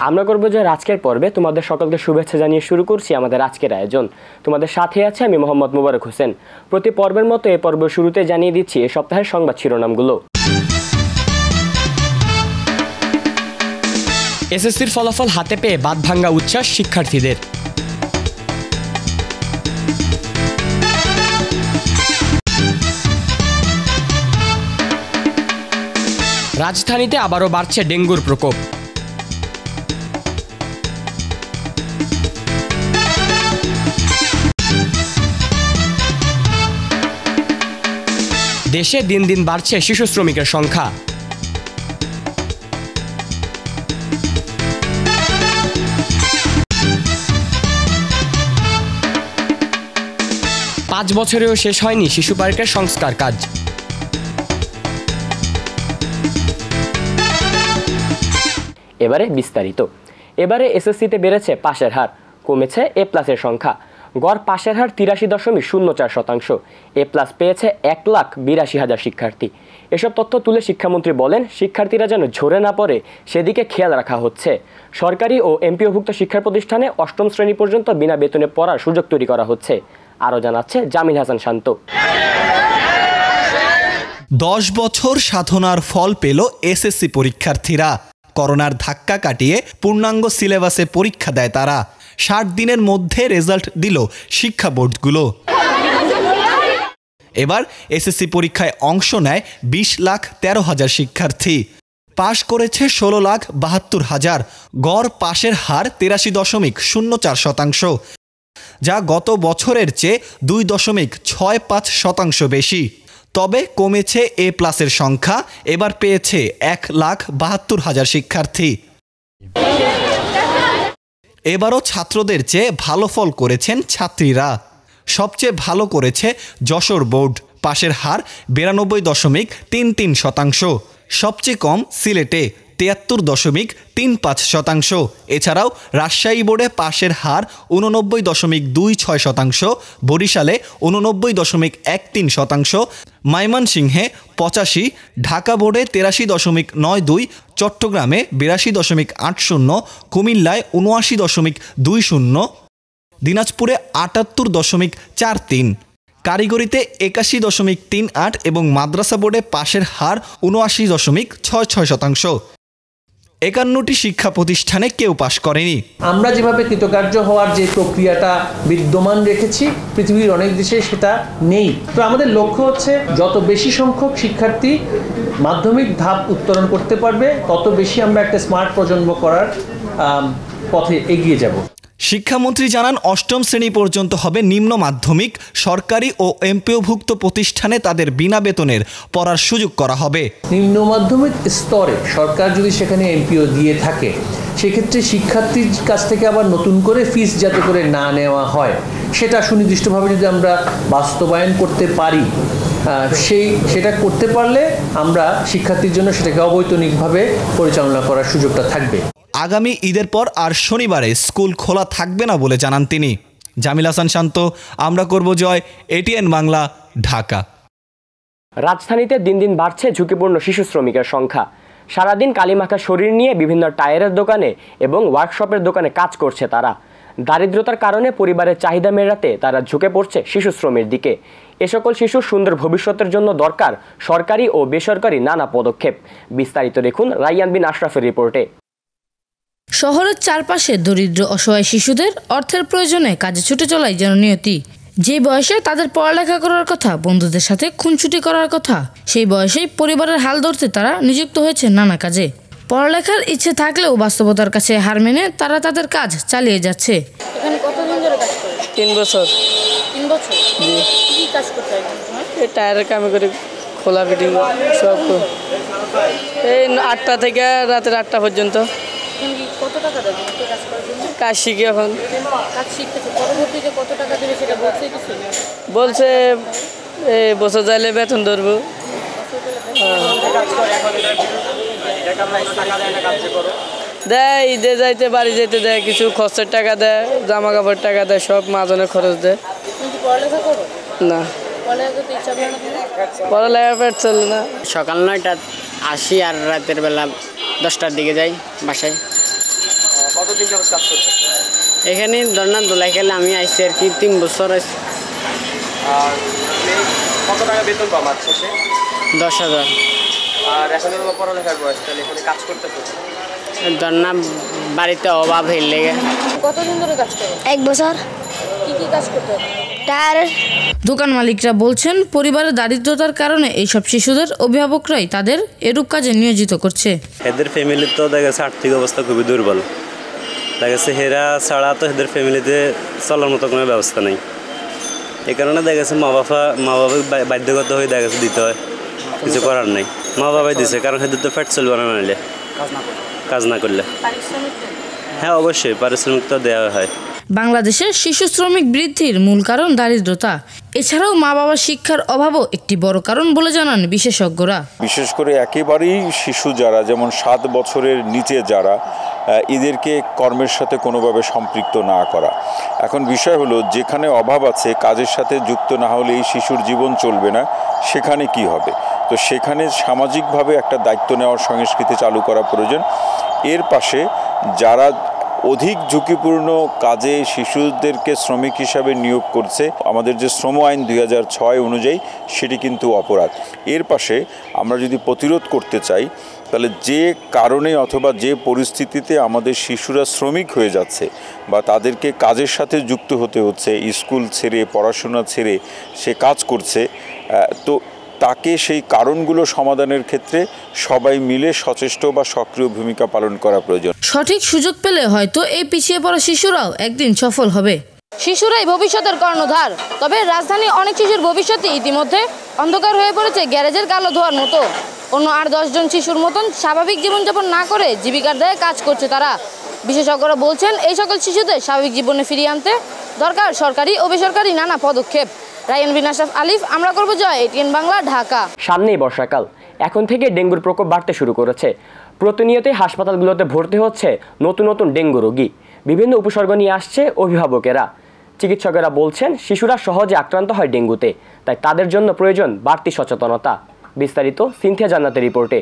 আমরা করব যে আজকের পর্বে তোমাদের সকলকে শুভেচ্ছা জানিয়ে শুরু করছি আমাদের আজকের আয়োজন। তোমাদের সাথে আছে আমি মোহাম্মদ মোবারক হোসেন। প্রতি পর্বের মতো এই পর্বের শুরুতে জানিয়ে দিচ্ছি এই সপ্তাহের সংবাদ শিরোনামগুলো। এসএসসির ফলাফল হাতে পেয়ে বাঁধ ভাঙ্গা উচ্ছ্বাস শিক্ষার্থীদের। রাজধানীতে আবারও বাড়ছে ডেঙ্গুর প্রকোপ। দেশে দিন দিন বাড়ছে শিশু শ্রমিকের সংখ্যা। পাঁচ বছরেও শেষ হয়নি শিশু পার্কের সংস্কার কাজ। এবারে বিস্তারিত। এবারে এসএসসিতে বেড়েছে পাশের হার, কমেছে এ প্লাসের সংখ্যা। গড় পাশের হার 83.04%। এ প্লাস পেয়েছে 1,82,000 শিক্ষার্থী। এসব তথ্য তুলে শিক্ষামন্ত্রী বলেন, শিক্ষার্থীরা যেন ঝরে না পড়ে সেদিকে খেয়াল রাখা হচ্ছে। সরকারি ও এমপিওভুক্ত শিক্ষা প্রতিষ্ঠানে অষ্টম শ্রেণী পর্যন্ত বিনা বেতনে পড়ার সুযোগ তৈরি করা হচ্ছে। আরও জানাচ্ছে জামিল হাসান শান্ত। 10 বছর সাধনার ফল পেল এসএসসি পরীক্ষার্থীরা। করোনার ধাক্কা কাটিয়ে পূর্ণাঙ্গ সিলেবাসে পরীক্ষা দেয় তারা। 60 দিনের মধ্যে রেজাল্ট দিল শিক্ষা বোর্ডগুলো। এবার এসএসসি পরীক্ষায় অংশ নেয় 20,13,000 শিক্ষার্থী। পাশ করেছে 16,72,000। গড় পাশের হার 83.04%, যা গত বছরের চেয়ে 2.65% বেশি। তবে কমেছে এ প্লাসের সংখ্যা, এবার পেয়েছে 1,72,000 শিক্ষার্থী। এবারও ছাত্রদের চেয়ে ভালো ফল করেছেন ছাত্রীরা। সবচেয়ে ভালো করেছে যশোর বোর্ড, পাশের হার 92.33%। সবচেয়ে কম সিলেটে 73.35%। এছাড়াও রাজশাহী বোর্ডে পাশের হার 89.26%, বরিশালে 89.13%, ময়মনসিংহে 85, ঢাকা বোর্ডে 83.92, চট্টগ্রামে 82.80, কুমিল্লায় 79.20, দিনাজপুরে 78.43, কারিগরিতে 81.38 এবং মাদ্রাসা বোর্ডে পাশের হার 79.66%। 51টি শিক্ষা প্রতিষ্ঠানে কেউ পাশ করেনি। আমরা যেভাবে কৃতকার্য হওয়ার যে প্রক্রিয়াটা বিদ্যমান রেখেছি, পৃথিবীর অনেক দেশে সেটা নেই। তো আমাদের লক্ষ্য হচ্ছে যত বেশি সংখ্যক শিক্ষার্থী মাধ্যমিক ধাপ উত্তরণ করতে পারবে, তত বেশি আমরা একটা স্মার্ট প্রজন্ম করার পথে এগিয়ে যাব। শিক্ষামন্ত্রী জানান, অষ্টম শ্রেণী পর্যন্ত হবে নিম্ন মাধ্যমিক। সরকারি ও এমপিওভুক্ত প্রতিষ্ঠানে তাদের বিনা বেতনের পড়ার সুযোগ করা হবে। নিম্ন মাধ্যমিক স্তরে সরকার যদি সেখানে এমপিও দিয়ে থাকে, সেক্ষেত্রে শিক্ষার্থীর কাছ থেকে আবার নতুন করে ফিস যাতে করে না নেওয়া হয়, সেটা সুনির্দিষ্টভাবে যদি আমরা বাস্তবায়ন করতে পারি, সেটা করতে পারলে আমরা শিক্ষার্থীর জন্য সেটাকে অবৈতনিকভাবে পরিচালনা করার সুযোগটা থাকবে। আগামী ঈদের পর আর শনিবারে স্কুল খোলা থাকবে না বলে জানান তিনি। জামিল হাসান শান্ত, আমরা করব জয়, এটিএন বাংলা, ঢাকা। রাজধানীতে দিন দিন বাড়ছে ঝুঁকিপূর্ণ শিশু শ্রমিকের সংখ্যা। সারাদিন কালিমাখা শরীর নিয়ে বিভিন্ন টায়ারের দোকানে এবং ওয়ার্কশপের দোকানে কাজ করছে তারা। দারিদ্রতার কারণে পরিবারের চাহিদা মেটাতে তারা ঝুঁকে পড়ছে শিশু শ্রমের দিকে। এ সকল শিশুর সুন্দর ভবিষ্যতের জন্য দরকার সরকারি ও বেসরকারি নানা পদক্ষেপ। বিস্তারিত দেখুন রাইয়ান বিন আশরাফের রিপোর্টে। শহরের চারপাশে দরিদ্র অসহায় শিশুদের অর্থের প্রয়োজনে কাজে ছুটে চলাই যেন নিয়তি। যে বয়সে তাদের পড়ালেখা করার কথা, বন্ধুদের সাথে খুনছুটি করার কথা, সেই বয়সেই পরিবারের হাল ধরতে তারা নিযুক্ত হয়েছে নানা কাজে। পড়ালেখার ইচ্ছে থাকলেও বাস্তবতার কাছে হার মেনে তারা তাদের কাজ চালিয়ে যাচ্ছে। এখানে কতদিন ধরে কাজ করে? 3 বছর। 3 বছর? জি। কি কাজ করতে হয়? এই টায়ারের কামে করে, খোলা ফিটিং সব। এই 8টা থেকে রাতের 8টা পর্যন্ত। কত টাকা দেবে কাজ করার জন্য? কাজ শিখি এখন। কাজ শিখতেছে, পরবর্তীতে কত টাকা দেবে সেটা বলছে কিছু? বলছে এই বছর যাইলে বেতন ধরবো। দেয়, ঈদে যাইতে, বাড়ি যেতে দেয়, কিছু খরচের টাকা দেয়, জামা কাপড় টাকা দেয়, সব মাজনের খরচ দেয়। পড়ালেখা করো না? পড়ালেখা পেট চলে না। সকাল 9টা আসি আর রাতের বেলা 10টার দিকে যাই বাসায়। কতদিন যাবত কাজ করছেন? এখানে ধর্না দোলাই খেলে আমি আইসি আর কি 3 বছর আইসি। আর কত টাকা বেতন পাওয়া শেষে? 10,000। আর এখন তো পড়ালেখার বয়স, তাহলে এখানে কাজ করতেছে? ধর্না বাড়িতে অভাব হয়ে লেগে। কতদিন ধরে কাজ করেন? 1 বছর। কি কি কাজ করতে? টায়ারের। দোকান মালিকরা বলছেন পরিবারের দারিদ্রতার কারণে এইসব শিশুদের অভিভাবকরাই তাদের এরূপ কাজে নিয়োজিত করছে। এদের ফ্যামিলির তো দেখা গেছে আর্থিক অবস্থা খুবই দুর্বল, দেখা গেছে হেরা ছাড়া তো এদের ফ্যামিলিতে চলার মতো কোনো ব্যবস্থা নেই। এই কারণে দেখা গেছে মা বাবা বাধ্যগত হয়ে দেখা গেছে দিতে হয়, কিছু করার নেই। মা বাবাই দিছে, কারণ এদের তো ফ্যাট চলবে না নাইলে, কাজ না করলে। হ্যাঁ অবশ্যই পারিশ্রমিক তো দেওয়া হয়। বাংলাদেশের শিশু শ্রমিক বৃদ্ধির মূল কারণ দারিদ্রতা। এছাড়াও মা বাবার শিক্ষার অভাবও একটি বড় কারণ বলে জানান বিশেষজ্ঞরা। বিশেষ করে একেবারেই শিশু যারা, যেমন 7 বছরের নিচে যারা, এদেরকে কর্মের সাথে কোনোভাবে সম্পৃক্ত না করা। এখন বিষয় হলো, যেখানে অভাব আছে কাজের সাথে যুক্ত না হলে এই শিশুর জীবন চলবে না, সেখানে কি হবে? তো সেখানে সামাজিকভাবে একটা দায়িত্ব নেওয়ার সংস্কৃতি চালু করা প্রয়োজন। এর পাশে যারা অধিক ঝুঁকিপূর্ণ কাজে শিশুদেরকে শ্রমিক হিসাবে নিয়োগ করছে, আমাদের যে শ্রম আইন 2006 অনুযায়ী সেটি কিন্তু অপরাধ। এর পাশে আমরা যদি প্রতিরোধ করতে চাই, তাহলে যে কারণে অথবা যে পরিস্থিতিতে আমাদের শিশুরা শ্রমিক হয়ে যাচ্ছে বা তাদেরকে কাজের সাথে যুক্ত হতে হচ্ছে, স্কুল ছেড়ে পড়াশোনা ছেড়ে সে কাজ করছে, তো তাকে সেই কারণগুলো সমাধানের ক্ষেত্রে সবাই মিলে সচেষ্ট বা সক্রিয় ভূমিকা পালন করা প্রয়োজন। সঠিক সুযোগ পেলে হয়তো এই পিছিয়ে পড়া শিশুরাও একদিন সফল হবে। শিশুরাই ভবিষ্যতের কর্ণধার। তবে রাজধানী অনেক শিশুর ভবিষ্যতে ইতিমধ্যে অন্ধকার হয়ে পড়েছে গ্যারেজের কালো ধোঁয়ার মতো। অন্য 8-10 জন শিশুর মতন স্বাভাবিক জীবনযাপন না করে জীবিকার দায়ে কাজ করছে তারা। বিশেষজ্ঞরা বলছেন এই সকল শিশুদের স্বাভাবিক জীবনে ফিরিয়ে আনতে দরকার সরকারি ও বেসরকারি নানা পদক্ষেপ। রায়ান বিন আশরাফ আলিফ, আমরা করব জয়, ATN বাংলা, ঢাকা। সামনেই বর্ষাকাল, এখন থেকে ডেঙ্গুর প্রকোপ বাড়তে শুরু করেছে। প্রতিনিয়তই হাসপাতালগুলোতে ভর্তি হচ্ছে নতুন নতুন ডেঙ্গু রোগী। বিভিন্ন উপসর্গ নিয়ে আসছে অভিভাবকেরা। চিকিৎসকেরা বলছেন শিশুরা সহজে আক্রান্ত হয় ডেঙ্গুতে, তাই তাদের জন্য প্রয়োজন বাড়তি সচেতনতা। বিস্তারিত সিনথিয়া জান্নাতের রিপোর্টে।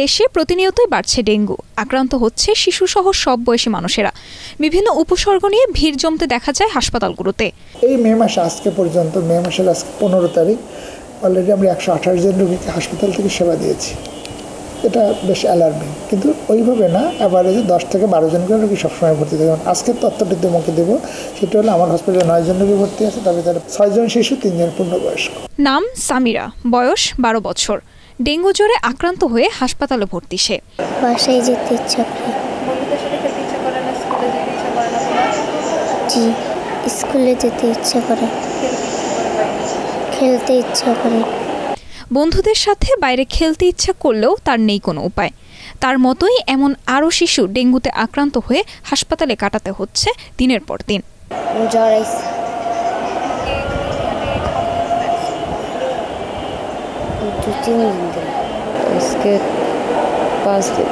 দেশে প্রতিনিয়তই বাড়ছে ডেঙ্গু, আক্রান্ত হচ্ছে শিশুসহ সব বয়সী মানুষেরা। বিভিন্ন উপসর্গ নিয়ে ভিড় জমতে দেখা যায় হাসপাতালগুলোতে। এই মে মাসে আজকে পর্যন্ত, মে মাসের আজকে 15 তারিখ, অলরেডি আমরা 128 জন রোগীকে হাসপাতাল থেকে সেবা দিয়েছি। এটা বেশ অ্যালার্মিং, কিন্তু ওইভাবে না, অ্যাভারেজে 10 থেকে 12 জন করে রোগী সবসময় ভর্তি থাকে। আজকের তথ্যটি তোমাকে দেবো, সেটা হলো আমার হসপিটালে 9 জন রোগী ভর্তি আছে, তবে তার 6 জন শিশু, 3 জন পূর্ণবয়স্ক। নাম সামিরা, বয়স 12 বছর। ডেঙ্গু জ্বরে আক্রান্ত হয়ে হাসপাতালে ভর্তি সে। বাসায় যেতে ইচ্ছা করে। জি, স্কুলে যেতে ইচ্ছা করে, খেলতে ইচ্ছা করে। বন্ধুদের সাথে বাইরে খেলতে ইচ্ছা করলেও তার নেই কোনো উপায়। তার মতোই এমন আরও শিশু ডেঙ্গুতে আক্রান্ত হয়ে হাসপাতালে কাটাতে হচ্ছে দিনের পর দিন। জ্বর আইছে, আজকে 5 দিন,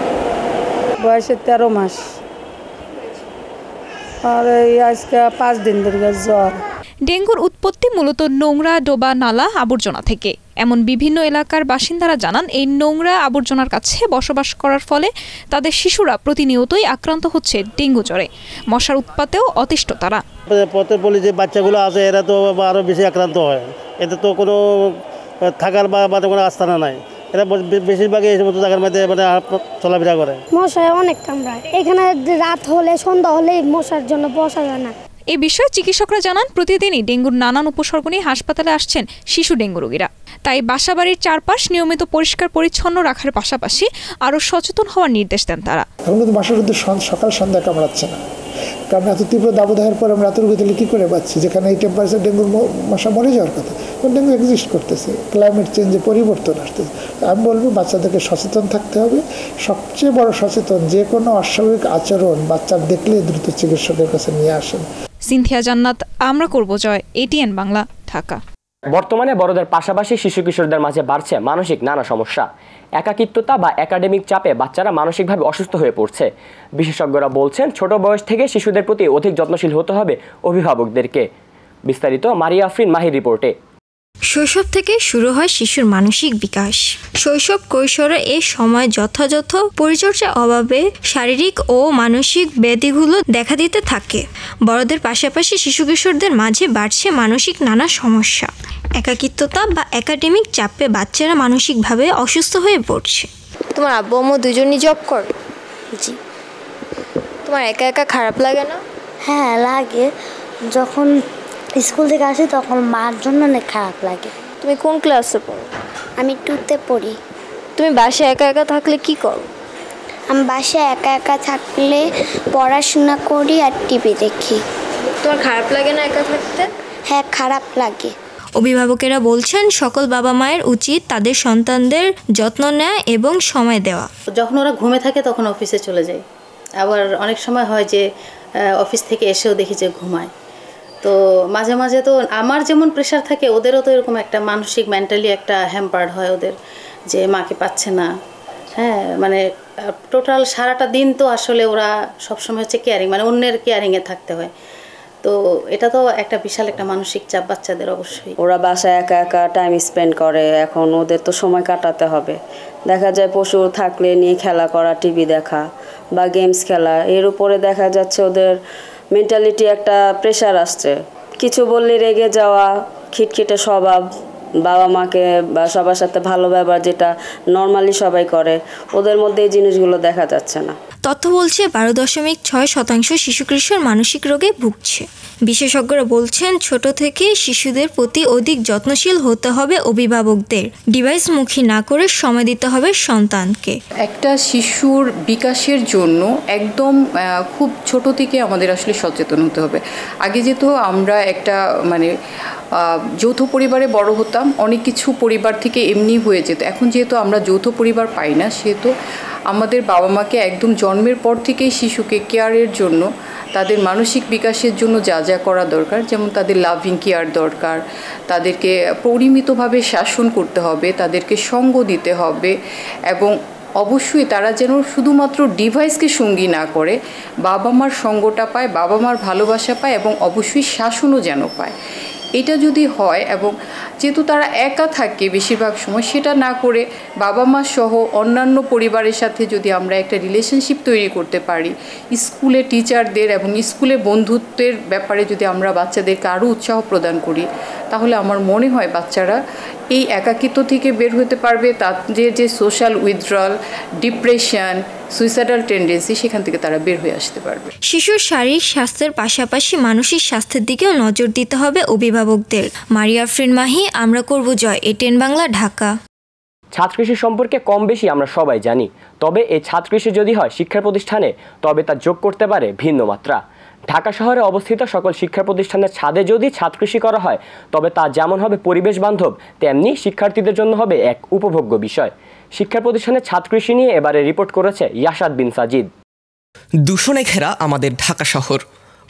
বয়সে 13 মাস, আর আজকে 5 দিন ধরে জ্বর। ডেঙ্গুর উৎপত্তি মূলত নোংরা, ডোবা, নালা, আবর্জনা থেকে। এমন বিভিন্ন এলাকার বাসিন্দারা জানান, এই নোংরা আবর্জনার কাছে বসবাস করার ফলে তাদের শিশুরা প্রতিনিয়তই আক্রান্ত হচ্ছে ডেঙ্গু জ্বরে। মশার উৎপাতেও অতিষ্ঠ তারা। পথে বলি যে বাচ্চাগুলো আছে, এরা তো আরও বেশি আক্রান্ত হয়। এতে তো কোনো থাকার বা কোনো আস্থানা নাই। এরা বেশিরভাগই এই সমস্ত জায়গার মধ্যে মানে চলাফেরা করে। মশায় অনেক কামড়ায়, এখানে রাত হলে, সন্ধ্যা হলে মশার জন্য বসা যায় না। এই বিষয়ে চিকিৎসকরা জানান, প্রতিদিনই ডেঙ্গুর নানান উপসর্গ নিয়ে হাসপাতালে আসছেন শিশু ডেঙ্গু রোগীরা। তাই বাসাবাড়ির চারপাশ নিয়মিত পরিষ্কার পরিচ্ছন্ন রাখার পাশাপাশি আরও সচেতন হওয়ার নির্দেশ দেন তারা। এখন কিন্তু বাসার মধ্যে সকাল সন্ধ্যা কামড়াচ্ছে না, কারণ এত তীব্র দাবদাহের পর আমরা এত রোগী তাহলে কী করে পাচ্ছি, যেখানে এই টেম্পারেচার ডেঙ্গুর মশা মরে যাওয়ার কথা। ডেঙ্গু এক্সিস্ট করতেছে, ক্লাইমেট চেঞ্জে পরিবর্তন আসতেছে। আমি বলবো বাচ্চাদেরকে সচেতন থাকতে হবে। সবচেয়ে বড় সচেতন, যে কোনো অস্বাভাবিক আচরণ বাচ্চার দেখলে দ্রুত চিকিৎসকের কাছে নিয়ে আসেন। সিনথিয়া জান্নাত, আমরা করব জয়, ATN বাংলা, ঢাকা। বর্তমানে বড়দের পাশাপাশি শিশু কিশোরদের মাঝে বাড়ছে মানসিক নানা সমস্যা। একাকিত্বতা বা একাডেমিক চাপে বাচ্চারা মানসিকভাবে অসুস্থ হয়ে পড়ছে। বিশেষজ্ঞরা বলছেন ছোট বয়স থেকে শিশুদের প্রতি অধিক যত্নশীল হতে হবে অভিভাবকদেরকে। বিস্তারিত মারিয়া আফরিন মাহির রিপোর্টে। শৈশব থেকে শুরু হয় শিশুর মানসিক বিকাশ। শৈশব কৈশোরে এই সময় যথাযথ পরিচর্যার অভাবে শারীরিক ও মানসিক ব্যাধিগুলো দেখা দিতে থাকে। বড়দের পাশাপাশি শিশু কিশোরদের মাঝে বাড়ছে মানসিক নানা সমস্যা। একাকিত্বতা বা একাডেমিক চাপে বাচ্চারা মানসিকভাবে অসুস্থ হয়ে পড়ছে। তোমার আব্বু আম্মু দুজনই জব করে? জি। তোমার একা একা খারাপ লাগে না? হ্যাঁ লাগে, যখন স্কুল থেকে আসি তখন মার জন্য অনেক খারাপ লাগে। তুমি কোন ক্লাসে পড়ো? আমি 2তে পড়ি। তুমি বাসায় একা একা থাকলে কি করো? আমি বাসায় একা একা থাকলে পড়াশোনা করি আর টিভি দেখি। তোমার খারাপ লাগে না একা থাকতে? হ্যাঁ খারাপ লাগে। অভিভাবকেরা বলছেন সকল বাবা মায়ের উচিত তাদের সন্তানদের যত্ন নেওয়া এবং সময় দেওয়া। যখন ওরা ঘুমে থাকে তখন অফিসে চলে যায়, আবার অনেক সময় হয় যে অফিস থেকে এসেও দেখি যে ঘুমায়। তো মাঝে মাঝে তো আমার যেমন প্রেশার থাকে ওদেরও তো এরকম একটা মানসিক মেন্টালি একটা হ্যাম্পার্ড হয় ওদের, যে মাকে পাচ্ছে না। হ্যাঁ মানে টোটাল সারাটা দিন তো আসলে ওরা সবসময় হচ্ছে কেয়ারিং, মানে অন্যের কেয়ারিংয়ে থাকতে হয়। তো এটা তো একটা বিশাল একটা মানসিক চাপ বাচ্চাদের অবশ্যই। ওরা বাসায় একা একা টাইম স্পেন্ড করে, এখন ওদের তো সময় কাটাতে হবে। দেখা যায় পশু থাকলে নিয়ে খেলা করা, টিভি দেখা বা গেমস খেলা, এর উপরে দেখা যাচ্ছে ওদের মেন্টালিটি একটা প্রেশার আসছে। কিছু বললে রেগে যাওয়া, খিটখিটে স্বভাব, বাবা মাকে বা সবার সাথে ভালো ব্যবহার যেটা নর্মালি সবাই করে, ওদের মধ্যে এই জিনিসগুলো দেখা যাচ্ছে না। তথ্য বলছে 12.6% শিশু কিশোর মানসিক রোগে ভুগছে। বিশেষজ্ঞরা বলছেন ছোট থেকে শিশুদের প্রতি অধিক যত্নশীল হতে হবে অভিভাবকদের। ডিভাইসমুখী না করে সময় দিতে হবে সন্তানকে। একটা শিশুর বিকাশের জন্য একদম খুব ছোট থেকে আমাদের আসলে সচেতন হতে হবে। আগে যেহেতু আমরা একটা যৌথ পরিবারে বড় হতাম, অনেক কিছু পরিবার থেকে এমনি হয়ে যেত। এখন যেহেতু আমরা যৌথ পরিবার পাই না, সেহেতু আমাদের বাবা মাকে একদম জন্মের পর থেকেই শিশুকে কেয়ারের জন্য, তাদের মানসিক বিকাশের জন্য যা যা করা দরকার, যেমন তাদের লাভিং কেয়ার দরকার, তাদেরকে পরিমিতভাবে শাসন করতে হবে, তাদেরকে সঙ্গ দিতে হবে, এবং অবশ্যই তারা যেন শুধুমাত্র ডিভাইসকে সঙ্গী না করে, বাবা মার সঙ্গটা পায়, বাবা মার ভালোবাসা পায়, এবং অবশ্যই শাসনও যেন পায়। এটা যদি হয়, এবং যেহেতু তারা একা থাকে বেশিরভাগ সময়, সেটা না করে বাবা মা সহ অন্যান্য পরিবারের সাথে যদি আমরা একটা রিলেশনশিপ তৈরি করতে পারি, স্কুলে টিচারদের এবং স্কুলে বন্ধুত্বের ব্যাপারে যদি আমরা বাচ্চাদেরকে আরও উৎসাহ প্রদান করি, তাহলে আমার মনে হয় বাচ্চারা এই একাকিত্ব থেকে বের হতে পারবে। তাদের যে social withdrawal, depression, suicidal tendency, সেখান থেকে তারা বের হয়ে আসতে পারবে। শিশুর শারীরিক স্বাস্থ্যের পাশাপাশি মানসিক স্বাস্থ্যের দিকেও নজর দিতে হবে অভিভাবকদের। মারিয়া আফরিন মাহি, আমরা করব জয়, ATN বাংলা, ঢাকা। ছাদ কৃষি সম্পর্কে কম বেশি আমরা সবাই জানি, তবে এই ছাদ কৃষি যদি হয় শিক্ষা প্রতিষ্ঠানে, তবে তা যোগ করতে পারে ভিন্ন মাত্রা। ঢাকা শহরে অবস্থিত সকল শিক্ষা প্রতিষ্ঠানের ছাদে যদি ছাদ কৃষি করা হয়, তবে তা যেমন হবে পরিবেশ বান্ধব, তেমনি শিক্ষার্থীদের জন্য হবে এক উপভোগ্য বিষয়। শিক্ষা প্রতিষ্ঠানের ছাদ কৃষি নিয়ে এবারে রিপোর্ট করেছে ইয়াসাদ বিন সাজিদ। দূষণে ঘেরা আমাদের ঢাকা শহর,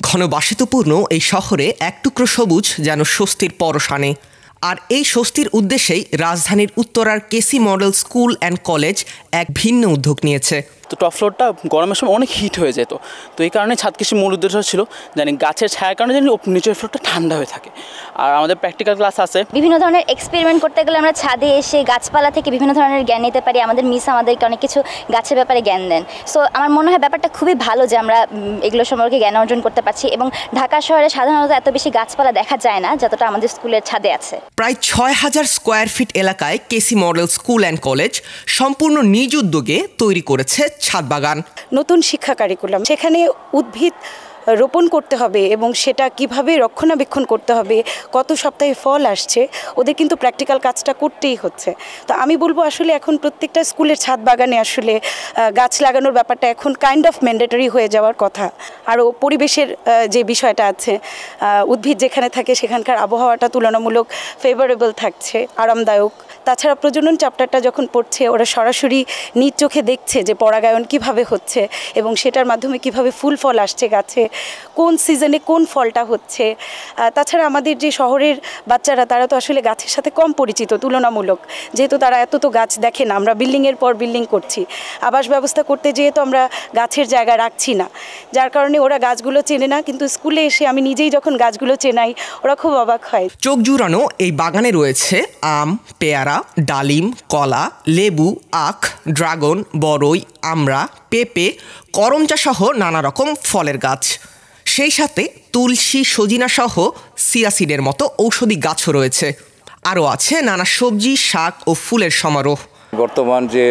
ঘনবাসিতপূর্ণ এই শহরে এক টুকরো সবুজ যেন স্বস্তির পরশ আনে। আর এই স্বস্তির উদ্দেশ্যেই রাজধানীর উত্তরার কেসি মডেল স্কুল অ্যান্ড কলেজ এক ভিন্ন উদ্যোগ নিয়েছে। তো টপ ফ্লোরটা গরমের সময় অনেক হিট হয়ে যেত, তো এই কারণে ছাদ কৃষির মূল উদ্দেশ্য ছিল জানি গাছের ছায়ার কারণে জানি নিচের ফ্লোরটা ঠান্ডা হয়ে থাকে। আর আমাদের প্র্যাকটিক্যাল ক্লাস আছে, বিভিন্ন ধরনের এক্সপেরিমেন্ট করতে গেলে আমরা ছাদে এসে গাছপালা থেকে বিভিন্ন ধরনের জ্ঞান নিতে পারি। আমাদের মিস আমাদেরকে অনেক কিছু গাছের ব্যাপারে জ্ঞান দেন। সো আমার মনে হয় ব্যাপারটা খুবই ভালো যে আমরা এগুলো সম্পর্কে জ্ঞান অর্জন করতে পারছি, এবং ঢাকা শহরে সাধারণত এত বেশি গাছপালা দেখা যায় না যতটা আমাদের স্কুলের ছাদে আছে। প্রায় ৬,০০০ স্কোয়ার ফিট এলাকায় কেসি মডেল স্কুল অ্যান্ড কলেজ সম্পূর্ণ নিজ উদ্যোগে তৈরি করেছে ছাদ বাগান। নতুন শিক্ষা কারিকুলাম, সেখানে উদ্ভিদ রোপণ করতে হবে এবং সেটা কিভাবে রক্ষণাবেক্ষণ করতে হবে, কত সপ্তাহে ফল আসছে, ওদের কিন্তু প্র্যাকটিক্যাল কাজটা করতেই হচ্ছে। তো আমি বলবো আসলে এখন প্রত্যেকটা স্কুলের ছাদ বাগানে আসলে গাছ লাগানোর ব্যাপারটা এখন কাইন্ড অফ ম্যান্ডেটরি হয়ে যাওয়ার কথা। আরও পরিবেশের যে বিষয়টা আছে, উদ্ভিদ যেখানে থাকে সেখানকার আবহাওয়াটা তুলনামূলক ফেভারেবল থাকছে, আরামদায়ক। তাছাড়া প্রজনন চ্যাপ্টারটা যখন পড়ছে, ওরা সরাসরি নিজ চোখে দেখছে যে পরাগায়ন কিভাবে হচ্ছে এবং সেটার মাধ্যমে কিভাবে ফুল ফল আসছে গাছে, কোন সিজনে কোন ফলটা হচ্ছে। তাছাড়া আমাদের যে শহরের বাচ্চারা তারা তো আসলে গাছের সাথে কম পরিচিত তুলনামূলক, যেহেতু তারা এত তো গাছ দেখে না। আমরা বিল্ডিংয়ের পর বিল্ডিং করছি, আবাস ব্যবস্থা করতে যেয়ে তো আমরা গাছের জায়গা রাখছি না, যার কারণে ওরা গাছগুলো চেনে না। কিন্তু স্কুলে এসে আমি নিজেই যখন গাছগুলো চেনাই ওরা খুব অবাক হয়। চোখ জুড়ানো এই বাগানে রয়েছে আম, পেয়ারা, ডালিম, কলা, লেবু, আখ, ড্রাগন, বরই, আমড়া, পেঁপে, করমচা সহ নানা রকম ফলের গাছ। সেই সাথে তুলসী, সজিনা সহ সিয়াসিডের মতো ঔষধি গাছও রয়েছে। আরও আছে নানা সবজি, শাক ও ফুলের সমারোহ। বর্তমান যে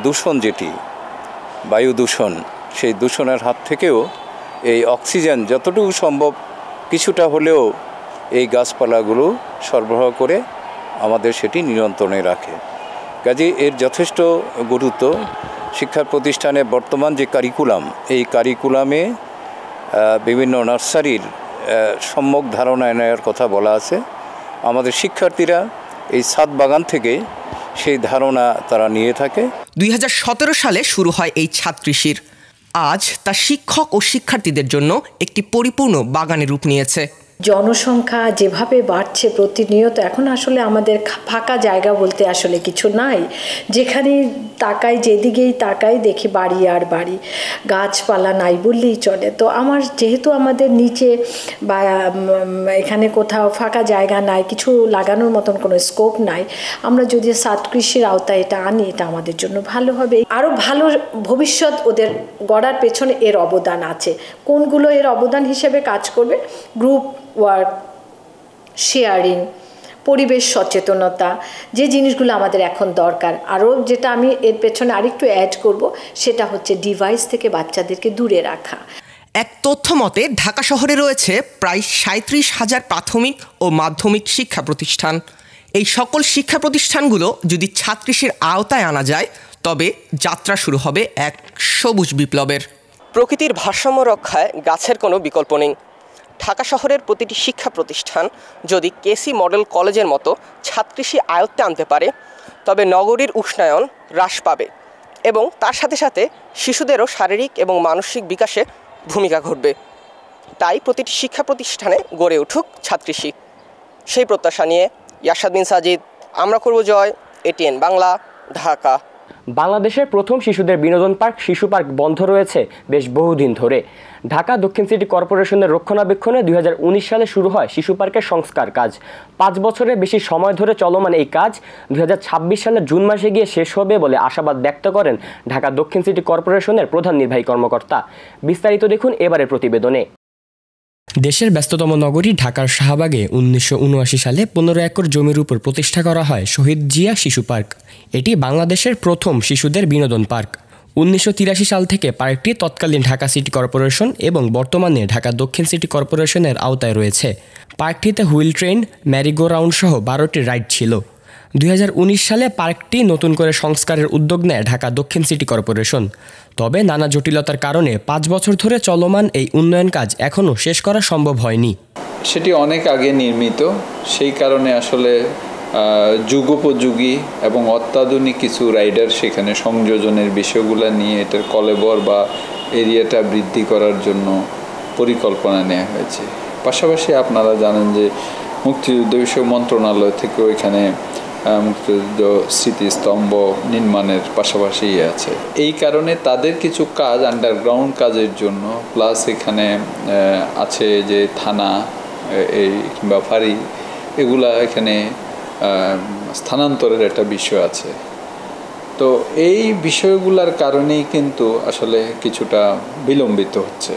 দূষণ, যেটি বায়ু দূষণ, সেই দূষণের হাত থেকেও এই অক্সিজেন যতটুকু সম্ভব কিছুটা হলেও এই গাছপালাগুলো সরবরাহ করে আমাদের সেটি নিয়ন্ত্রণে রাখে। কাজে এর যথেষ্ট গুরুত্ব। শিক্ষা প্রতিষ্ঠানে বর্তমান যে কারিকুলাম, এই কারিকুলামে বিভিন্ন নার্সারির সম্যক ধারণা নেওয়ার কথা বলা আছে। আমাদের শিক্ষার্থীরা এই ছাদ বাগান থেকে সেই ধারণা তারা নিয়ে থাকে। 2017 সালে শুরু হয় এই ছাদ কৃষির। আজ তা শিক্ষক ও শিক্ষার্থীদের জন্য একটি পরিপূর্ণ বাগানে রূপ নিয়েছে। জনসংখ্যা যেভাবে বাড়ছে প্রতিনিয়ত, এখন আসলে আমাদের ফাঁকা জায়গা বলতে আসলে কিছু নাই। যেখানে তাকাই, যেদিকেই তাকাই দেখি বাড়ি আর বাড়ি, গাছপালা নাই বললেই চলে। তো যেহেতু আমাদের নিচে বা এখানে কোথাও ফাঁকা জায়গা নাই, কিছু লাগানোর মতন কোনো স্কোপ নাই, আমরা যদি ছাদ কৃষির আওতায় এটা আনি, এটা আমাদের জন্য ভালো হবে। আরও ভালো ভবিষ্যৎ ওদের গড়ার পেছনে এর অবদান আছে। কোনগুলো এর অবদান হিসেবে কাজ করবে? গ্রুপ ওয়ার্ক, শেয়ারিং, পরিবেশ সচেতনতা, যে জিনিসগুলো আমাদের এখন দরকার। আরও যেটা আমি এর পেছনে আরেকটু অ্যাড করব, সেটা হচ্ছে ডিভাইস থেকে বাচ্চাদেরকে দূরে রাখা। এক তথ্য মতে ঢাকা শহরে রয়েছে প্রায় 37,000 প্রাথমিক ও মাধ্যমিক শিক্ষা প্রতিষ্ঠান। এই সকল শিক্ষা প্রতিষ্ঠানগুলো যদি ছাদ কৃষির আওতায় আনা যায়, তবে যাত্রা শুরু হবে এক সবুজ বিপ্লবের। প্রকৃতির ভারসাম্য রক্ষায় গাছের কোনো বিকল্প নেই। ঢাকা শহরের প্রতিটি শিক্ষা প্রতিষ্ঠান যদি কেসি মডেল কলেজের মতো ছাদ কৃষি আয়ত্তে আনতে পারে, তবে নগরীর উষ্ণায়ন হ্রাস পাবে এবং তার সাথে সাথে শিশুদেরও শারীরিক এবং মানসিক বিকাশে ভূমিকা ঘটবে। তাই প্রতিটি শিক্ষা প্রতিষ্ঠানে গড়ে উঠুক ছাদ কৃষি। সেই প্রত্যাশা নিয়ে ইয়াসাদ বিন সাজিদ, আমরা করব জয়, এটিএন বাংলা, ঢাকা। বাংলাদেশের প্রথম শিশুদের বিনোদন পার্ক শিশু পার্ক বন্ধ রয়েছে বেশ বহুদিন ধরে। ঢাকা দক্ষিণ সিটি কর্পোরেশনের রক্ষণাবেক্ষণে 2019 সালে শুরু হয় শিশু পার্কের সংস্কার কাজ। 5 বছরের বেশি সময় ধরে চলমান এই কাজ 2026 সালের জুন মাসে গিয়ে শেষ হবে বলে আশাবাদ ব্যক্ত করেন ঢাকা দক্ষিণ সিটি কর্পোরেশনের প্রধান নির্বাহী কর্মকর্তা। বিস্তারিত দেখুন এবারের প্রতিবেদনে। দেশের ব্যস্ততম নগরী ঢাকার শাহবাগে 1979 সালে 15 একর জমির উপর প্রতিষ্ঠা করা হয় শহীদ জিয়া শিশু পার্ক। এটি বাংলাদেশের প্রথম শিশুদের বিনোদন পার্ক। 1983 সাল থেকে পার্কটি তৎকালীন ঢাকা সিটি কর্পোরেশন এবং বর্তমানে ঢাকা দক্ষিণ সিটি কর্পোরেশনের আওতায় রয়েছে। পার্কটিতে হুইল ট্রেন, ম্যারিগো রাউন্ড সহ 12টি রাইড ছিল। 2019 সালে পার্কটি নতুন করে সংস্কারের উদ্যোগ নেয় ঢাকা দক্ষিণ সিটি কর্পোরেশন। তবে নানা জটিলতার কারণে 5 বছর ধরে চলমান এই উন্নয়ন কাজ এখনও শেষ করা সম্ভব হয়নি। সেটি অনেক আগে নির্মিত, সেই কারণে আসলে যুগোপযোগী এবং অত্যাধুনিক কিছু রাইডার সেখানে সংযোজনের বিষয়গুলো নিয়ে এটার কলেবর বা এরিয়াটা বৃদ্ধি করার জন্য পরিকল্পনা নেওয়া হয়েছে। পাশাপাশি আপনারা জানেন যে মুক্তিযুদ্ধ বিষয়ক মন্ত্রণালয় থেকেও এখানে মুক্তিযুদ্ধ স্মৃতিস্তম্ভ নির্মাণের পাশাপাশি আছে। এই কারণে তাদের কিছু কাজ আন্ডারগ্রাউন্ড কাজের জন্য, প্লাস এখানে আছে যে থানা এই কিংবা ফাঁড়ি, এগুলা এখানে স্থানান্তরের একটা বিষয় আছে। তো এই বিষয়গুলোর কারণেই কিন্তু আসলে কিছুটা বিলম্বিত হচ্ছে।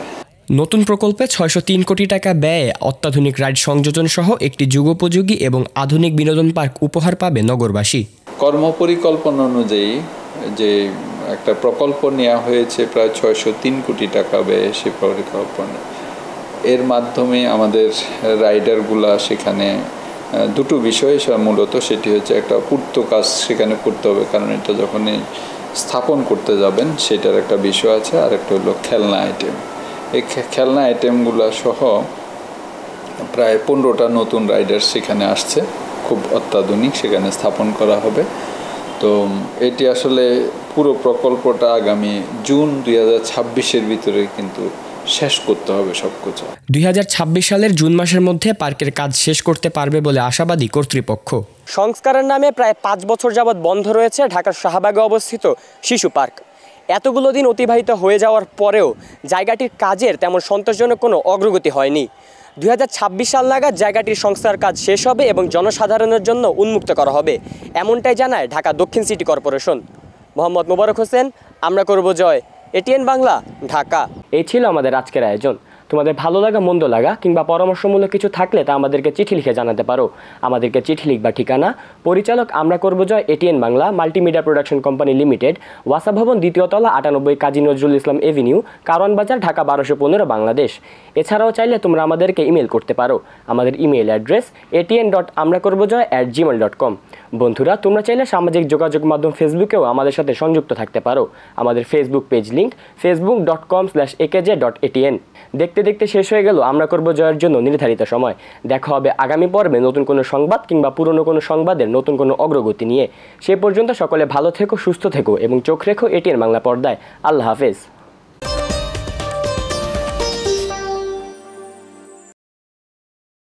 নতুন প্রকল্পে 603 কোটি টাকা ব্যয়ে অত্যাধুনিক রাইড সংযোজন সহ একটি যুগোপযোগী এবং আধুনিক বিনোদন পার্ক উপহার পাবে নগরবাসী। কর্মপরিকল্পনা অনুযায়ী যে একটা প্রকল্প নেওয়া হয়েছে প্রায় 603 কোটি টাকা ব্যয়ে, সেই পরিকল্পনা এর মাধ্যমে আমাদের রাইডারগুলা সেখানে দুটো বিষয় মূলত, সেটি হচ্ছে একটা পূর্ত কাজ সেখানে করতে হবে, কারণ এটা যখনই স্থাপন করতে যাবেন সেটার একটা বিষয় আছে। আর একটা হলো খেলনা আইটেম। এই খেলনা আইটেমগুলো সহ প্রায় 15টা নতুন রাইডার সেখানে আসছে, খুব অত্যাধুনিক, সেখানে স্থাপন করা হবে। তো এটি আসলে পুরো প্রকল্পটা আগামী জুন 2026-এর ভিতরে কিন্তু শেষ করতে হবে সব কিছু। 2026 সালের জুন মাসের মধ্যে পার্কের কাজ শেষ করতে পারবে বলে আশাবাদী কর্তৃপক্ষ। সংস্কারের নামে প্রায় 5 বছর যাবৎ বন্ধ রয়েছে ঢাকার শাহবাগে অবস্থিত শিশু পার্ক। এতগুলো দিন অতিবাহিত হয়ে যাওয়ার পরেও জায়গাটির কাজের তেমন সন্তোষজনক কোনো অগ্রগতি হয়নি। 2026 সাল নাগাদ জায়গাটির সংস্কার কাজ শেষ হবে এবং জনসাধারণের জন্য উন্মুক্ত করা হবে, এমনটাই জানায় ঢাকা দক্ষিণ সিটি কর্পোরেশন। মোহাম্মদ মোবারক হোসেন, আমরা করব জয়, এটিএন বাংলা, ঢাকা। এই ছিল আমাদের আজকের আয়োজন। তোমাদের ভালো লাগা মন্দ লাগা কিংবা পরামর্শমূলক কিছু থাকলে তা আমাদেরকে চিঠি লিখে জানাতে পারো। আমাদেরকে চিঠি লিখবা ঠিকানা পরিচালক আমরা করব জয়, ATN Bangla multimedia production company limited, ওয়াসা ভবন, 2য় তলা, 98 কাজী নজরুল ইসলাম এভিনিউ, কারওয়ান বাজার, ঢাকা 1215, বাংলাদেশ। এছাড়াও চাইলে তোমরা আমাদেরকে ইমেল করতে পারো। আমাদের ইমেল অ্যাড্রেস atn.amrakorbojoy@gmail.com। বন্ধুরা, তোমরা চাইলে সামাজিক যোগাযোগ মাধ্যম ফেসবুকেও আমাদের সাথে সংযুক্ত থাকতে পারো। আমাদের ফেসবুক পেজ লিংক facebook.com/akj.atn। দেখতে দেখতে শেষ হয়ে গেল আমরা করব জয়ের জন্য নির্ধারিত সময়। দেখা হবে আগামী পর্বে নতুন কোনো সংবাদ কিংবা পুরনো কোনো সংবাদের নতুন কোনো অগ্রগতি নিয়ে। সে পর্যন্ত সকলে ভালো থেকো, সুস্থ থেকো এবং চোখ রেখো এটিএন বাংলা পর্দায়। আল্লাহ হাফেজ।